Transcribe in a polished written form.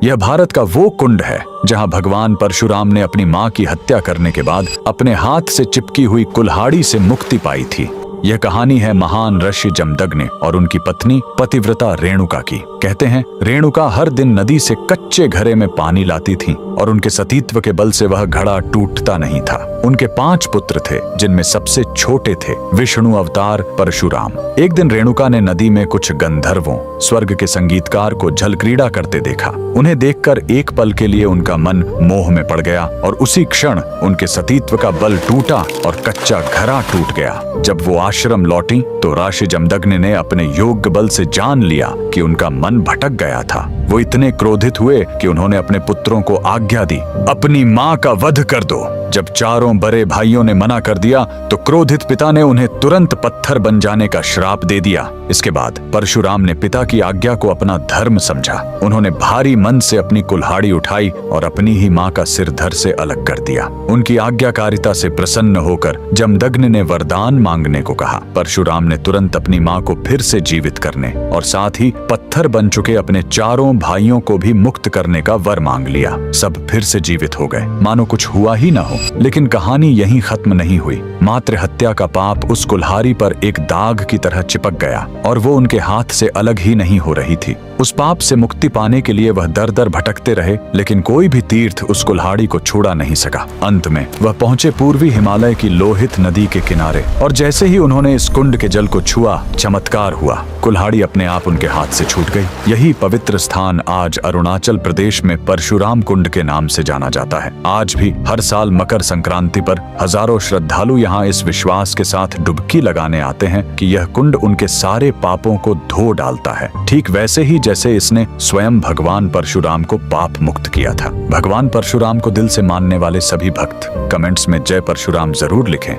यह भारत का वो कुंड है जहां भगवान परशुराम ने अपनी मां की हत्या करने के बाद अपने हाथ से चिपकी हुई कुल्हाड़ी से मुक्ति पाई थी। यह कहानी है महान ऋषि जमदग्नि और उनकी पत्नी पतिव्रता रेणुका की। कहते हैं रेणुका हर दिन नदी से कच्चे घड़े में पानी लाती थीं और उनके सतीत्व के बल से वह घड़ा टूटता नहीं था। उनके 5 पुत्र थे जिनमें सबसे छोटे थे विष्णु अवतार परशुराम। एक दिन रेणुका ने नदी में कुछ गंधर्वों स्वर्ग के संगीतकार को जल क्रीड़ा करते देखा। उन्हें देखकर एक पल के लिए उनका मन मोह में पड़ गया और उसी क्षण उनके सतीत्व का बल टूटा और कच्चा घड़ा टूट गया। जब वो आश्रम लौटी तो ऋषि जमदग्नि ने अपने योग बल से जान लिया कि उनका मन भटक गया था। वो इतने क्रोधित हुए कि उन्होंने अपने पुत्रों को आज्ञा दी, अपनी मां का वध कर दो। जब चारों बड़े भाइयों ने मना कर दिया तो क्रोधित पिता ने उन्हें तुरंत पत्थर बन जाने का श्राप दे दिया। इसके बाद परशुराम ने पिता की आज्ञा को अपना धर्म समझा। उन्होंने भारी मन से अपनी कुल्हाड़ी उठाई और अपनी ही मां का सिर धड़ से अलग कर दिया। उनकी आज्ञाकारिता से प्रसन्न होकर जमदग्नि ने वरदान मांगने को कहा। परशुराम ने तुरंत अपनी मां को फिर से जीवित करने और साथ ही पत्थर बन चुके अपने चारों भाइयों को भी मुक्त करने का वर मांग लिया। सब फिर से जीवित हो गए, मानो कुछ हुआ ही ना हो। लेकिन कहानी यहीं खत्म नहीं हुई। मातृ हत्या का पाप उस कुल्हाड़ी पर एक दाग की तरह चिपक गया और वो उनके हाथ से अलग ही नहीं हो रही थी। उस पाप से मुक्ति पाने के लिए वह दर दर भटकते रहे, लेकिन कोई भी तीर्थ उस कुल्हाड़ी को छुड़ा नहीं सका। अंत में वह पहुंचे पूर्वी हिमालय की लोहित नदी के किनारे और जैसे ही उन्होंने इस कुंड के जल को छुआ, चमत्कार हुआ। कुल्हाड़ी अपने आप उनके हाथ से छूट गई। यही पवित्र स्थान आज अरुणाचल प्रदेश में परशुराम कुंड के नाम से जाना जाता है। आज भी हर साल मकर संक्रांति पर हजारों श्रद्धालु यहाँ इस विश्वास के साथ डुबकी लगाने आते हैं कि यह कुंड उनके सारे पापों को धो डालता है, ठीक वैसे ही जैसे इसने स्वयं भगवान परशुराम को पाप मुक्त किया था। भगवान परशुराम को दिल से मानने वाले सभी भक्त कमेंट्स में जय परशुराम जरूर लिखें।